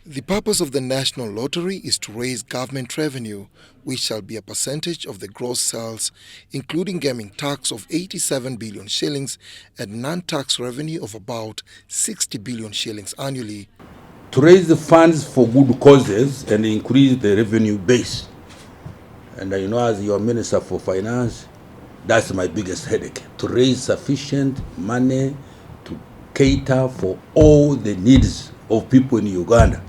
The purpose of the National Lottery is to raise government revenue, which shall be a percentage of the gross sales, including gaming tax of 87 billion shillings and non-tax revenue of about 60 billion shillings annually. To raise the funds for good causes and increase the revenue base. And as your Minister for Finance, that's my biggest headache. To raise sufficient money to cater for all the needs of people in Uganda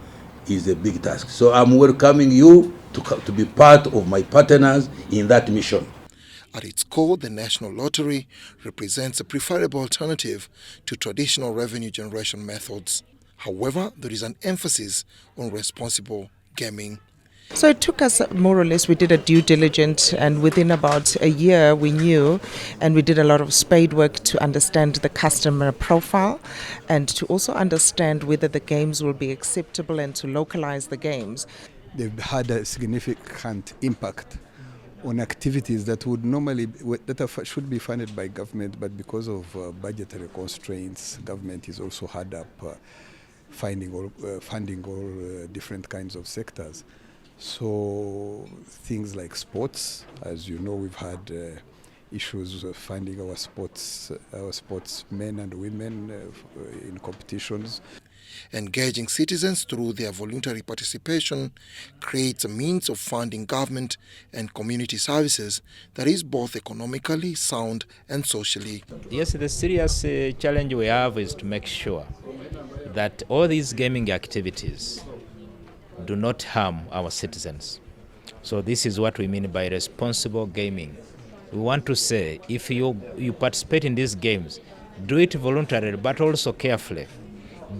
is a big task. So I'm welcoming you to be part of my partners in that mission. At its core, the National Lottery represents a preferable alternative to traditional revenue generation methods. However, there is an emphasis on responsible gaming. So it took us more or less, we did a due diligence, and within about a year we knew, and we did a lot of spade work to understand the customer profile and to also understand whether the games will be acceptable and to localize the games. They've had a significant impact on activities that would normally should be funded by government, but because of budgetary constraints, government is also hard up funding all different kinds of sectors. So things like sports, as you know, we've had issues of funding our sportsmen and women in competitions. Engaging citizens through their voluntary participation creates a means of funding government and community services that is both economically sound and socially. Yes, the serious challenge we have is to make sure that all these gaming activities do not harm our citizens. So this is what we mean by responsible gaming. We want to say, if you participate in these games, do it voluntarily but also carefully.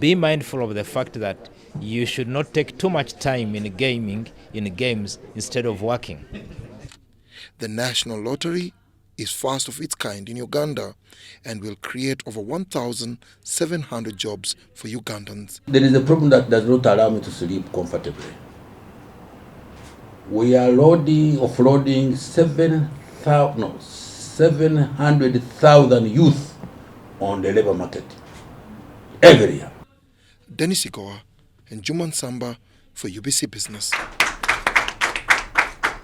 Be mindful of the fact that you should not take too much time in games instead of working. The National Lottery is first of its kind in Uganda and will create over 1,700 jobs for Ugandans. There is a problem that does not allow me to sleep comfortably. We are offloading 700,000 youth on the labor market every year. Dennis Igoa and Juman Samba for UBC Business.